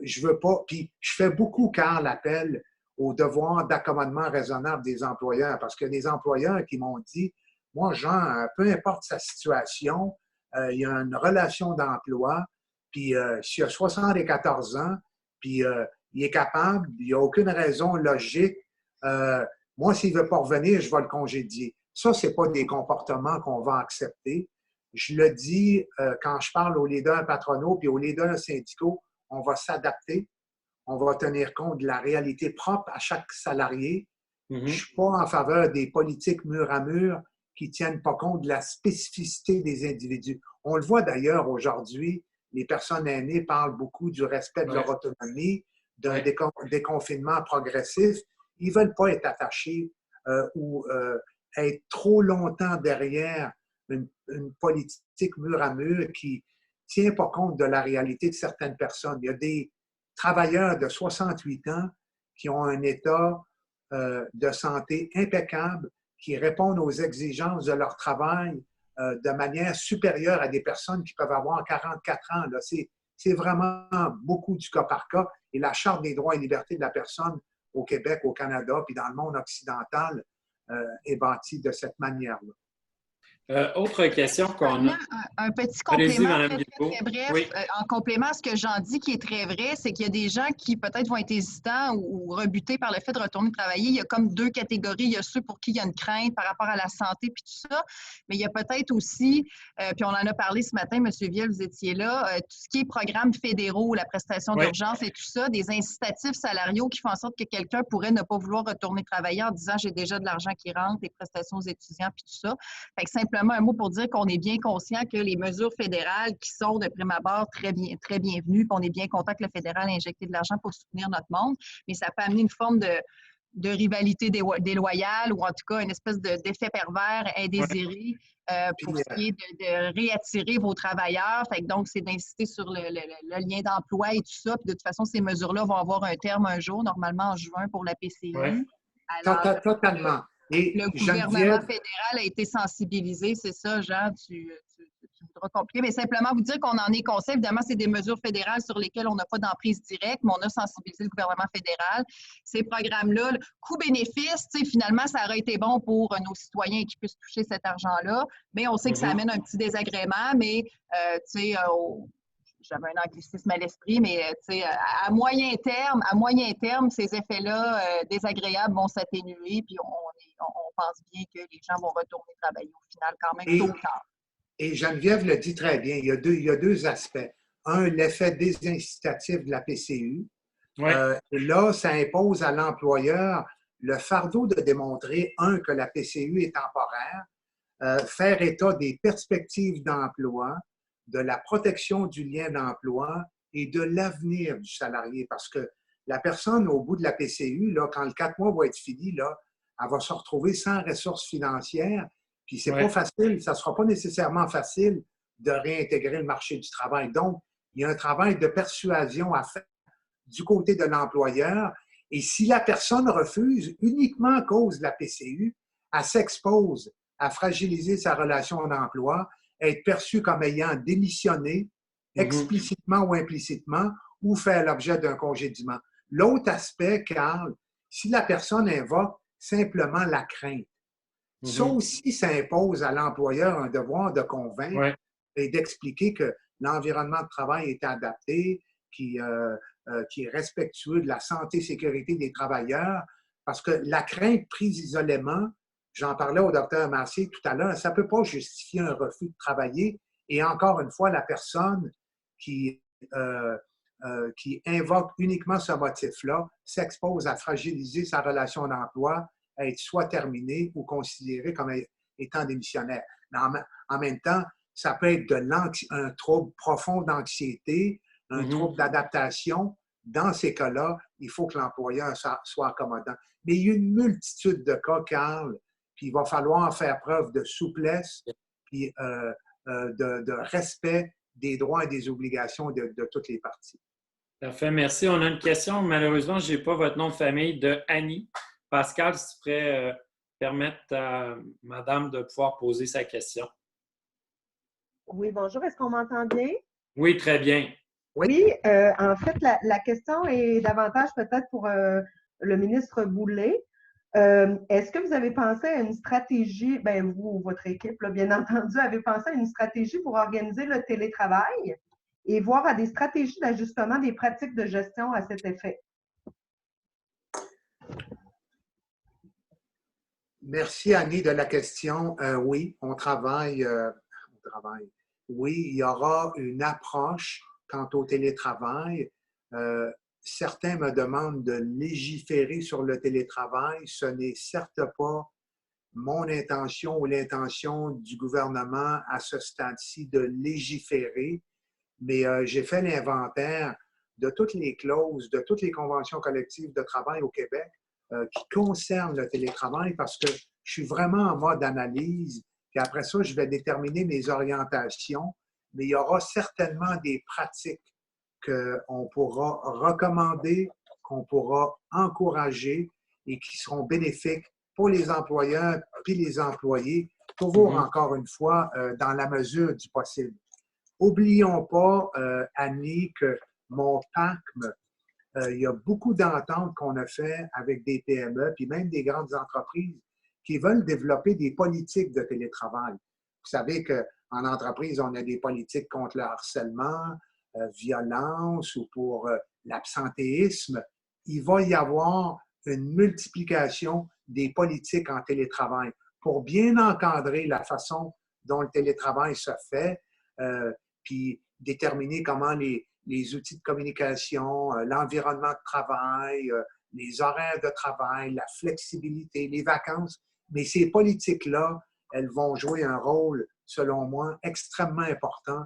Je veux pas... Puis je fais beaucoup, Carl, l'appel au devoir d'accommodement raisonnable des employeurs parce qu'il y a des employeurs qui m'ont dit moi, Jean, peu importe sa situation, il y a une relation d'emploi, puis s'il a 74 ans, puis il est capable, il n'y a aucune raison logique. Moi, s'il ne veut pas revenir, je vais le congédier. Ça, ce n'est pas des comportements qu'on va accepter. Je le dis quand je parle aux leaders patronaux puis aux leaders syndicaux, on va s'adapter, on va tenir compte de la réalité propre à chaque salarié. Je ne suis pas en faveur des politiques mur à mur qui ne tiennent pas compte de la spécificité des individus. On le voit d'ailleurs aujourd'hui, les personnes aînées parlent beaucoup du respect de leur autonomie, d'un déconfinement progressif. Ils ne veulent pas être attachés ou être trop longtemps derrière une politique mur à mur qui ne tient pas compte de la réalité de certaines personnes. Il y a des travailleurs de 68 ans qui ont un état de santé impeccable, qui répondent aux exigences de leur travail de manière supérieure à des personnes qui peuvent avoir 44 ans. C'est vraiment beaucoup du cas par cas. Et la Charte des droits et libertés de la personne au Québec, au Canada, puis dans le monde occidental, est bâtie de cette manière-là.
Autre question qu'on a.
Un petit complément très bref.
Oui.
En complément à ce que Jean dit, qui est très vrai, c'est qu'il y a des gens qui peut-être vont être hésitants ou rebutés par le fait de retourner travailler. Il y a comme deux catégories. Il y a ceux pour qui il y a une crainte par rapport à la santé puis tout ça. Mais il y a peut-être aussi, puis on en a parlé ce matin, M. Viel, vous étiez là, tout ce qui est programmes fédéraux, la prestation d'urgence et tout ça, des incitatifs salariaux qui font en sorte que quelqu'un pourrait ne pas vouloir retourner travailler en disant j'ai déjà de l'argent qui rentre, des prestations aux étudiants puis tout ça. Fait que simplement un mot pour dire qu'on est bien conscient que les mesures fédérales qui sont de prime abord très bienvenues, puis on est bien content que le fédéral ait injecté de l'argent pour soutenir notre monde, mais ça peut amener une forme de rivalité déloyale ou en tout cas une espèce d'effet pervers indésiré pour ce qui est de réattirer vos travailleurs. Fait que donc, c'est d'inciter sur le lien d'emploi et tout ça. Puis de toute façon, ces mesures-là vont avoir un terme un jour, normalement en juin pour la PCU.
Ouais.
Alors,
totalement. Et
le gouvernement fédéral a été sensibilisé, c'est ça, Jean, tu voudras compliquer, mais simplement vous dire qu'on en est conscient. Évidemment, c'est des mesures fédérales sur lesquelles on n'a pas d'emprise directe, mais on a sensibilisé le gouvernement fédéral. Ces programmes-là, coût-bénéfice, finalement, ça aurait été bon pour nos citoyens qui puissent toucher cet argent-là, mais on sait que ça amène un petit désagrément, mais j'avais un anglicisme à l'esprit, mais à moyen terme, ces effets-là désagréables vont s'atténuer, puis on pense bien que les gens vont retourner travailler au final quand même tôt ou tard.
Et Geneviève le dit très bien, il y a deux aspects. Un, l'effet désincitatif de la PCU. Là, ça impose à l'employeur le fardeau de démontrer, un, que la PCU est temporaire, faire état des perspectives d'emploi, de la protection du lien d'emploi et de l'avenir du salarié. Parce que la personne, au bout de la PCU, là, quand le 4 mois va être fini, là, elle va se retrouver sans ressources financières. Puis c'est pas facile, ça ne sera pas nécessairement facile de réintégrer le marché du travail. Donc, il y a un travail de persuasion à faire du côté de l'employeur. Et si la personne refuse uniquement à cause de la PCU, elle s'expose à fragiliser sa relation d'emploi, être perçue comme ayant démissionné explicitement ou implicitement ou faire l'objet d'un congédiement. L'autre aspect, Carl, si la personne invoque simplement la crainte, ça aussi, ça impose à l'employeur un devoir de convaincre et d'expliquer que l'environnement de travail est adapté, qui est respectueux de la santé et sécurité des travailleurs, parce que la crainte prise isolément, j'en parlais au docteur Massé tout à l'heure, ça ne peut pas justifier un refus de travailler. Et encore une fois, la personne qui invoque uniquement ce motif-là s'expose à fragiliser sa relation d'emploi, à être soit terminée ou considérée comme étant démissionnaire. Mais en même temps, ça peut être un trouble profond d'anxiété, un trouble d'adaptation. Dans ces cas-là, il faut que l'employeur soit accommodant. Mais il y a une multitude de cas, Carl, puis il va falloir faire preuve de souplesse puis de respect des droits et des obligations de toutes les parties.
Parfait, merci. On a une question. Malheureusement, je n'ai pas votre nom de famille, de Annie. Pascal, si tu pourrais permettre à madame de pouvoir poser sa question.
Oui, bonjour. Est-ce qu'on m'entend bien?
Oui, très bien.
Oui, en fait, la question est davantage peut-être pour le ministre Boulay. Est-ce que vous avez pensé à une stratégie, ben vous ou votre équipe, là, bien entendu, avez pensé à une stratégie pour organiser le télétravail et voir à des stratégies d'ajustement des pratiques de gestion à cet effet?
Merci, Annie, de la question. Oui, on travaille. Oui, il y aura une approche quant au télétravail. Certains me demandent de légiférer sur le télétravail. Ce n'est certes pas mon intention ou l'intention du gouvernement à ce stade-ci de légiférer, mais j'ai fait l'inventaire de toutes les clauses, de toutes les conventions collectives de travail au Québec qui concernent le télétravail parce que je suis vraiment en mode analyse. Puis après ça, je vais déterminer mes orientations, mais il y aura certainement des pratiques qu'on pourra recommander, qu'on pourra encourager et qui seront bénéfiques pour les employeurs puis les employés, toujours encore une fois, dans la mesure du possible. Oublions pas, Annie, que mon PACM, il y a beaucoup d'ententes qu'on a fait avec des PME, puis même des grandes entreprises qui veulent développer des politiques de télétravail. Vous savez qu'en entreprise, on a des politiques contre le harcèlement, violence ou pour l'absentéisme. Il va y avoir une multiplication des politiques en télétravail pour bien encadrer la façon dont le télétravail se fait, puis déterminer comment les outils de communication, l'environnement de travail, les horaires de travail, la flexibilité, les vacances. Mais ces politiques-là, elles vont jouer un rôle, selon moi, extrêmement important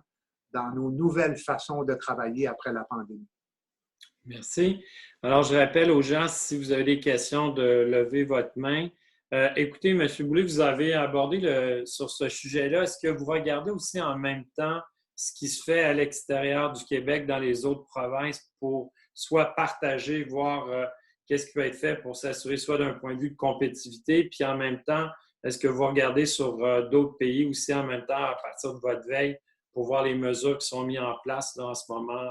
dans nos nouvelles façons de travailler après la pandémie.
Merci. Alors, je rappelle aux gens, si vous avez des questions, de lever votre main. Écoutez, M. Boulay, vous avez abordé sur ce sujet-là. Est-ce que vous regardez aussi en même temps ce qui se fait à l'extérieur du Québec, dans les autres provinces, pour soit partager, voir qu'est-ce qui peut être fait pour s'assurer soit d'un point de vue de compétitivité, puis en même temps, est-ce que vous regardez sur d'autres pays aussi en même temps à partir de votre veille pour voir les mesures qui sont mises en place là, en ce moment?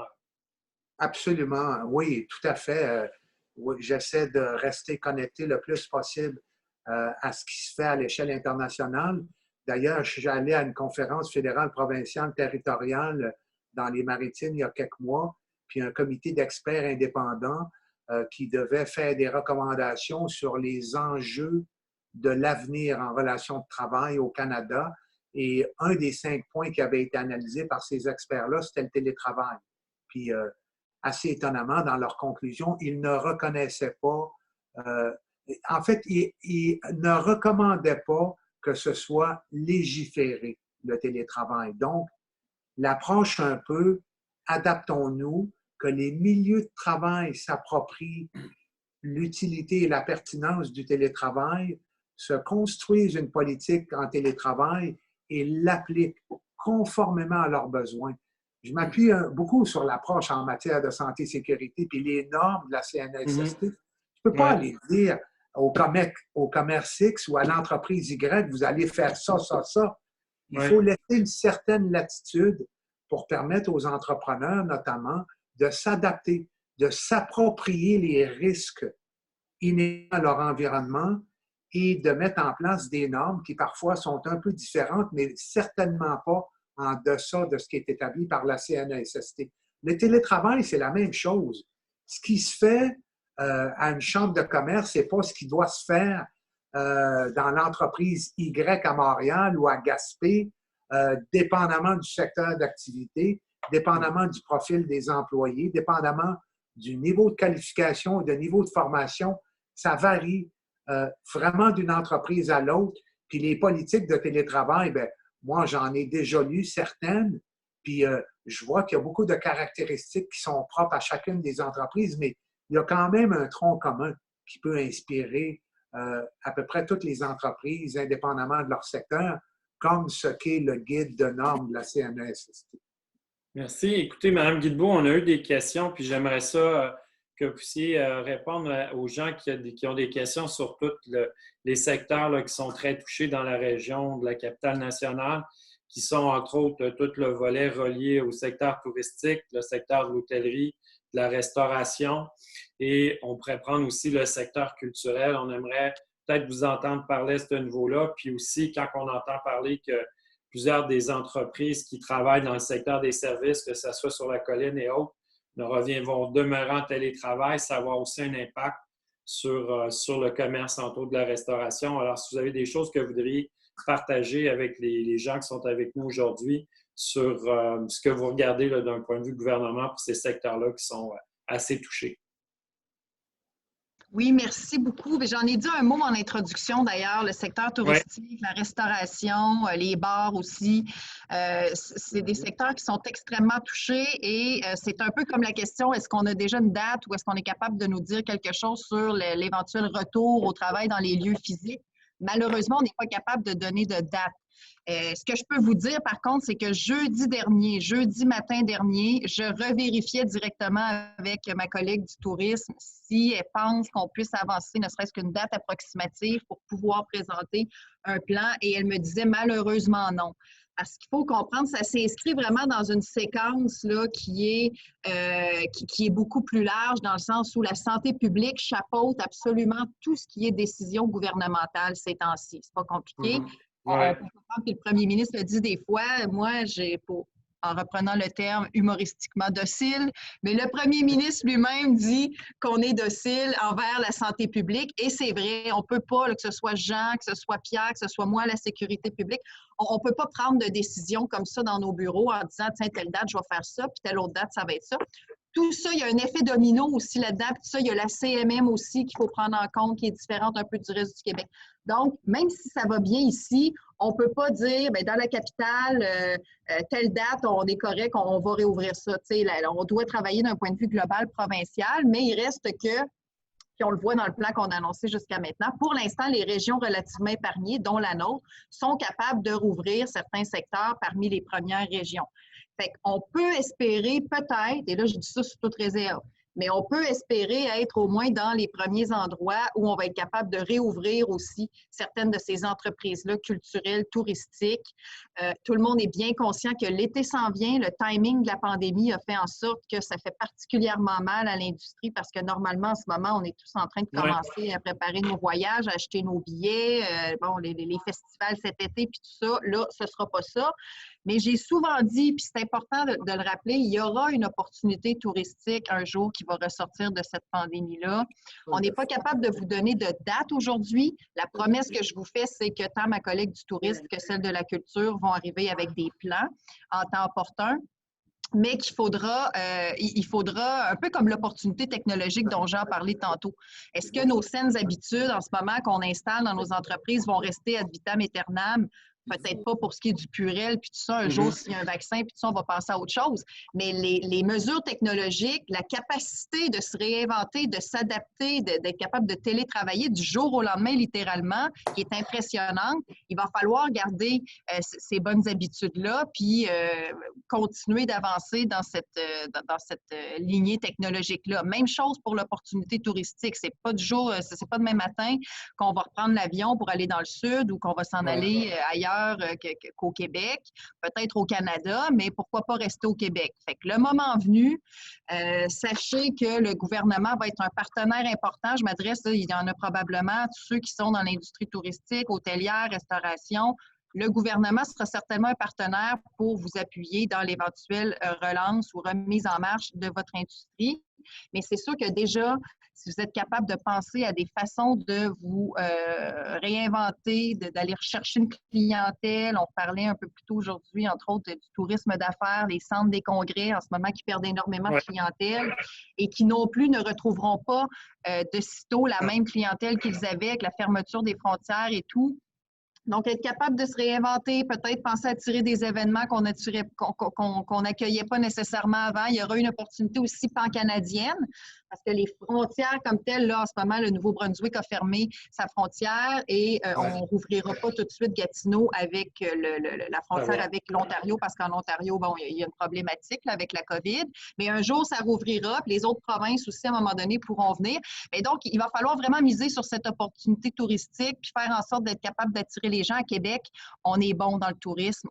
Absolument, oui, tout à fait. Oui, j'essaie de rester connecté le plus possible à ce qui se fait à l'échelle internationale. D'ailleurs, je suis allé à une conférence fédérale, provinciale, territoriale dans les Maritimes il y a quelques mois, puis un comité d'experts indépendants qui devait faire des recommandations sur les enjeux de l'avenir en relation de travail au Canada. Et un des 5 points qui avait été analysé par ces experts-là, c'était le télétravail. Puis, assez étonnamment, dans leur conclusion, ils ne reconnaissaient pas, en fait, ils ne recommandaient pas que ce soit légiféré, le télétravail. Donc, l'approche un peu, adaptons-nous, que les milieux de travail s'approprient l'utilité et la pertinence du télétravail, se construisent une politique en télétravail et l'appliquent conformément à leurs besoins. Je m'appuie beaucoup sur l'approche en matière de santé et sécurité, puis les normes de la CNESST. Je ne peux pas aller dire au commerce X ou à l'entreprise Y, vous allez faire ça, ça, ça. Il faut laisser une certaine latitude pour permettre aux entrepreneurs, notamment, de s'adapter, de s'approprier les risques inhérents à leur environnement et de mettre en place des normes qui parfois sont un peu différentes, mais certainement pas en deçà de ce qui est établi par la CNESST. Le télétravail, c'est la même chose. Ce qui se fait à une chambre de commerce, ce n'est pas ce qui doit se faire dans l'entreprise Y à Montréal ou à Gaspé, dépendamment du secteur d'activité, dépendamment du profil des employés, dépendamment du niveau de qualification et de niveau de formation. Ça varie vraiment d'une entreprise à l'autre. Puis les politiques de télétravail, bien, moi, j'en ai déjà lu certaines, puis je vois qu'il y a beaucoup de caractéristiques qui sont propres à chacune des entreprises, mais il y a quand même un tronc commun qui peut inspirer à peu près toutes les entreprises, indépendamment de leur secteur, comme ce qu'est le guide de normes de la CNESST.
Merci. Écoutez, Mme Guilbeault, on a eu des questions, puis j'aimerais ça que vous puissiez répondre aux gens qui ont des questions sur tous les secteurs là, qui sont très touchés dans la région de la capitale nationale, qui sont entre autres tout le volet relié au secteur touristique, le secteur de l'hôtellerie, la restauration et on pourrait prendre aussi le secteur culturel. On aimerait peut-être vous entendre parler à ce niveau-là. Puis aussi, quand on entend parler que plusieurs des entreprises qui travaillent dans le secteur des services, que ce soit sur la colline et autres, vont demeurer en télétravail, ça va avoir aussi un impact sur le commerce autour de la restauration. Alors, si vous avez des choses que vous voudriez partager avec les gens qui sont avec nous aujourd'hui sur ce que vous regardez d'un point de vue gouvernement pour ces secteurs-là qui sont assez touchés.
Oui, merci beaucoup. J'en ai dit un mot en introduction d'ailleurs, le secteur touristique, la restauration, les bars aussi. C'est des secteurs qui sont extrêmement touchés et c'est un peu comme la question, est-ce qu'on a déjà une date ou est-ce qu'on est capable de nous dire quelque chose sur l'éventuel retour au travail dans les lieux physiques? Malheureusement, on n'est pas capable de donner de date. Ce que je peux vous dire, par contre, c'est que jeudi matin dernier, je revérifiais directement avec ma collègue du tourisme si elle pense qu'on puisse avancer ne serait-ce qu'une date approximative pour pouvoir présenter un plan et elle me disait malheureusement non. Parce qu'il faut comprendre, ça s'inscrit vraiment dans une séquence là, qui est beaucoup plus large dans le sens où la santé publique chapeaute absolument tout ce qui est décision gouvernementale ces temps-ci. C'est pas compliqué. On peut comprendre que le premier ministre le dit des fois. Moi, en reprenant le terme humoristiquement docile, mais le premier ministre lui-même dit qu'on est docile envers la santé publique et c'est vrai, on ne peut pas, que ce soit Jean, que ce soit Pierre, que ce soit moi, la sécurité publique, on ne peut pas prendre de décision comme ça dans nos bureaux en disant, tiens, telle date, je vais faire ça, puis telle autre date, ça va être ça. Tout ça, il y a un effet domino aussi là-dedans. Puis ça, il y a la CMM aussi qu'il faut prendre en compte, qui est différente un peu du reste du Québec. Donc, même si ça va bien ici, on ne peut pas dire, bien, dans la capitale, telle date, on est correct, on va réouvrir ça. On doit travailler d'un point de vue global, provincial, mais il reste que, puis on le voit dans le plan qu'on a annoncé jusqu'à maintenant, pour l'instant, les régions relativement épargnées, dont la nôtre, sont capables de rouvrir certains secteurs parmi les premières régions. Fait qu'on peut espérer peut-être, et là je dis ça sous toute réserve, mais on peut espérer être au moins dans les premiers endroits où on va être capable de réouvrir aussi certaines de ces entreprises-là culturelles, touristiques. Tout le monde est bien conscient que l'été s'en vient. Le timing de la pandémie a fait en sorte que ça fait particulièrement mal à l'industrie parce que normalement, en ce moment, on est tous en train de commencer à préparer nos voyages, à acheter nos billets, les festivals cet été, puis tout ça. Là, ce ne sera pas ça. Mais j'ai souvent dit, puis c'est important de le rappeler, il y aura une opportunité touristique un jour qui va ressortir de cette pandémie-là. On n'est pas capable de vous donner de date aujourd'hui. La promesse que je vous fais, c'est que tant ma collègue du tourisme que celle de la culture vont arriver avec des plans en temps opportun. Mais qu'il faudra, il faudra, un peu comme l'opportunité technologique dont Jean parlait tantôt. Est-ce que nos saines habitudes en ce moment qu'on installe dans nos entreprises vont rester ad vitam aeternam? Peut-être pas pour ce qui est du Purel, puis tout ça, un jour, s'il y a un vaccin, puis tout ça, on va passer à autre chose. Mais les mesures technologiques, la capacité de se réinventer, de s'adapter, d'être capable de télétravailler du jour au lendemain, littéralement, qui est impressionnante, il va falloir garder ces bonnes habitudes-là, puis continuer d'avancer dans cette lignée technologique-là. Même chose pour l'opportunité touristique. C'est pas c'est pas demain matin qu'on va reprendre l'avion pour aller dans le sud ou qu'on va s'en aller ailleurs qu'au Québec, peut-être au Canada, mais pourquoi pas rester au Québec? Fait que le moment venu, sachez que le gouvernement va être un partenaire important. Je m'adresse, il y en a probablement à tous ceux qui sont dans l'industrie touristique, hôtelière, restauration. Le gouvernement sera certainement un partenaire pour vous appuyer dans l'éventuelle relance ou remise en marche de votre industrie. Mais c'est sûr que déjà, si vous êtes capable de penser à des façons de vous réinventer, d'aller rechercher une clientèle. On parlait un peu plus tôt aujourd'hui, entre autres, du tourisme d'affaires, les centres des congrès en ce moment qui perdent énormément de clientèle et qui non plus ne retrouveront pas de sitôt la même clientèle qu'ils avaient avec la fermeture des frontières et tout. Donc, être capable de se réinventer, peut-être penser à attirer des événements qu'on n'accueillait pas nécessairement avant. Il y aura une opportunité aussi pan-canadienne. parce que les frontières comme telles, là, en ce moment, le Nouveau-Brunswick a fermé sa frontière et on ne rouvrira pas tout de suite Gatineau avec la frontière avec l'Ontario, parce qu'en Ontario, bon, il y a une problématique là, avec la COVID. Mais un jour, ça rouvrira, puis les autres provinces aussi, à un moment donné, pourront venir. Et donc, il va falloir vraiment miser sur cette opportunité touristique, puis faire en sorte d'être capable d'attirer les gens. À Québec, on est bon dans le tourisme.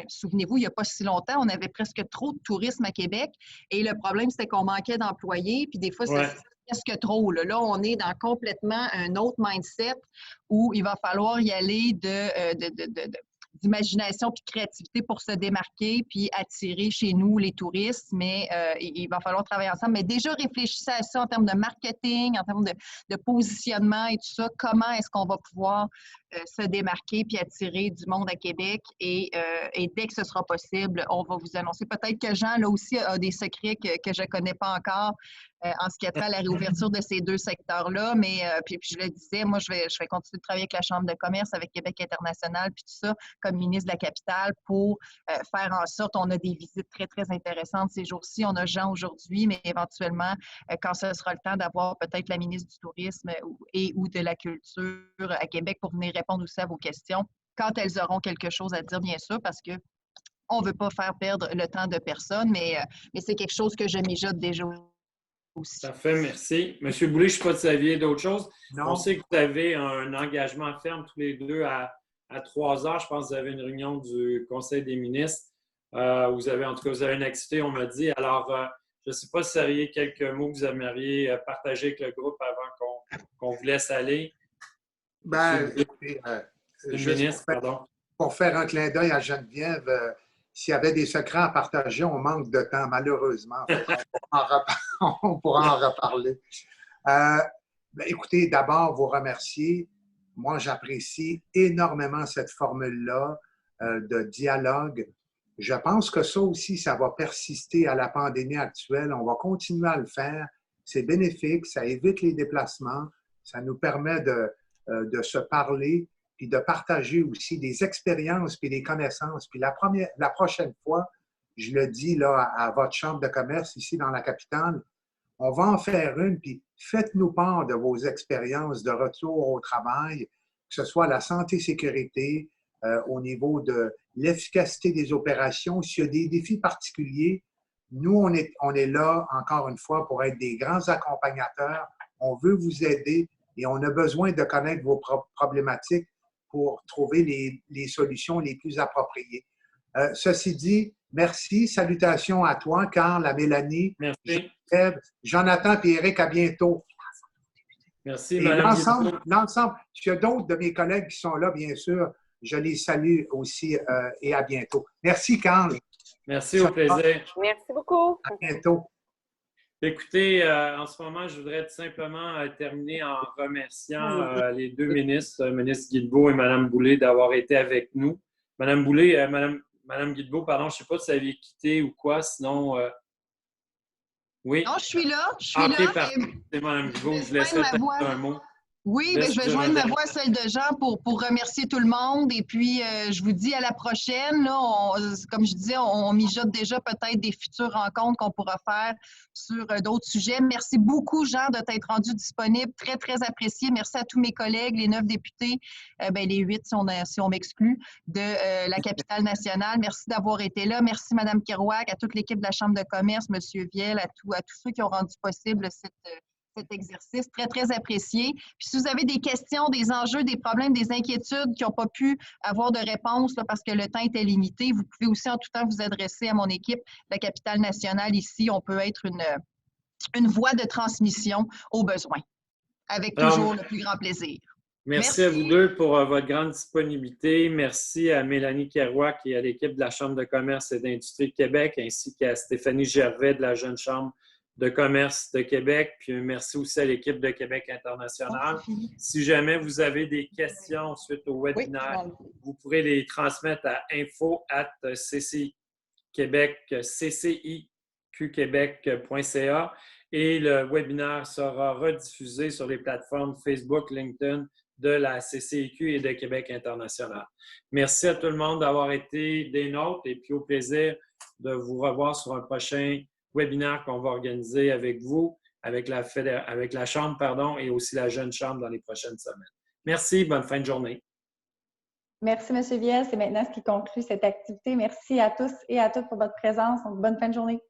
Souvenez-vous, il n'y a pas si longtemps, on avait presque trop de tourisme à Québec. Et le problème, c'était qu'on manquait d'employés, puis des fois, c'est presque trop. Là, on est dans complètement un autre mindset où il va falloir y aller d'imagination puis de créativité pour se démarquer puis attirer chez nous les touristes, mais il va falloir travailler ensemble. Mais déjà, réfléchissez à ça en termes de marketing, en termes de positionnement et tout ça. Comment est-ce qu'on va pouvoir se démarquer puis attirer du monde à Québec et dès que ce sera possible, on va vous annoncer. Peut-être que Jean, là aussi, a des secrets que je ne connais pas encore en ce qui a trait à la réouverture de ces deux secteurs-là, mais puis je le disais, moi, je vais continuer de travailler avec la Chambre de commerce, avec Québec international, puis tout ça, comme ministre de la Capitale, pour faire en sorte, on a des visites très, très intéressantes ces jours-ci. On a Jean aujourd'hui, mais éventuellement, quand ce sera le temps d'avoir peut-être la ministre du Tourisme ou de la Culture à Québec pour venir répondre aussi à vos questions, quand elles auront quelque chose à dire, bien sûr, parce que on ne veut pas faire perdre le temps de personne, mais c'est quelque chose que je mijote déjà aussi.
Parfait, merci. Monsieur Boulay, je ne sais pas si vous aviez d'autres choses.
Non.
On sait que vous avez un engagement ferme tous les deux à 3 heures. Je pense que vous avez une réunion du Conseil des ministres. Vous avez une activité, on m'a dit. Alors, je ne sais pas si vous auriez quelques mots que vous aimeriez partager avec le groupe avant qu'on vous laisse aller.
Pour faire un clin d'œil à Geneviève, s'il y avait des secrets à partager, on manque de temps, malheureusement. On pourra en reparler. Écoutez, d'abord, vous remercier. Moi, j'apprécie énormément cette formule-là de dialogue. Je pense que ça aussi, ça va persister à la pandémie actuelle. On va continuer à le faire. C'est bénéfique, ça évite les déplacements, ça nous permet de se parler puis de partager aussi des expériences puis des connaissances. Puis la prochaine fois, je le dis là à votre chambre de commerce ici dans la capitale, on va en faire une, puis faites-nous part de vos expériences de retour au travail, que ce soit la santé-sécurité, au niveau de l'efficacité des opérations. S'il y a des défis particuliers, nous, on est là, encore une fois, pour être des grands accompagnateurs. On veut vous aider et on a besoin de connaître vos problématiques pour trouver les solutions les plus appropriées. Ceci dit, merci. Salutations à toi, Carl, à Mélanie, Jonathan et Éric, à bientôt.
Merci,
et
Mme
l'ensemble, il y a d'autres de mes collègues qui sont là, bien sûr. Je les salue aussi et à bientôt. Merci, Carl.
Merci, au plaisir.
Merci beaucoup.
À bientôt.
Écoutez, en ce moment, je voudrais tout simplement terminer en remerciant les deux ministres, le ministre Guilbeault et Mme Boulay, d'avoir été avec nous. Mme Boulay, Mme Guilbeault, pardon, je ne sais pas si vous aviez quitté ou quoi, sinon… Oui?
Non, je suis là.
OK, parfait. C'est Mme Guilbeault, je laisserai peut-être un mot.
Oui, bien, je vais joindre ma voix à celle de Jean pour remercier tout le monde. Et puis, je vous dis à la prochaine. Là, comme je disais, on mijote déjà peut-être des futures rencontres qu'on pourra faire sur d'autres sujets. Merci beaucoup, Jean, de t'être rendu disponible. Très, très apprécié. Merci à tous mes collègues, les 9 députés, les 8 si on m'exclut, de la capitale nationale. Merci d'avoir été là. Merci, Mme Kerouac, à toute l'équipe de la Chambre de commerce, M. Viel, à tous ceux qui ont rendu possible cet exercice, très, très apprécié. Puis si vous avez des questions, des enjeux, des problèmes, des inquiétudes qui n'ont pas pu avoir de réponse là, parce que le temps était limité, vous pouvez aussi en tout temps vous adresser à mon équipe, la capitale nationale ici. On peut être une voie de transmission aux besoins, avec toujours le plus grand plaisir.
Merci à vous deux pour votre grande disponibilité. Merci à Mélanie Kerouac et à l'équipe de la Chambre de commerce et d'industrie de Québec, ainsi qu'à Stéphanie Gervais de la Jeune Chambre de commerce de Québec. Puis merci aussi à l'équipe de Québec international. Si jamais vous avez des questions suite au webinaire, vous pourrez les transmettre à info@cciqquebec.ca et le webinaire sera rediffusé sur les plateformes Facebook, LinkedIn de la CCIQ et de Québec international. Merci à tout le monde d'avoir été des nôtres et puis au plaisir de vous revoir sur un prochain webinaire qu'on va organiser avec vous. avec la Chambre, pardon, et aussi la Jeune Chambre dans les prochaines semaines. Merci, bonne fin de journée.
Merci, M. Viel. C'est maintenant ce qui conclut cette activité. Merci à tous et à toutes pour votre présence. Donc, bonne fin de journée.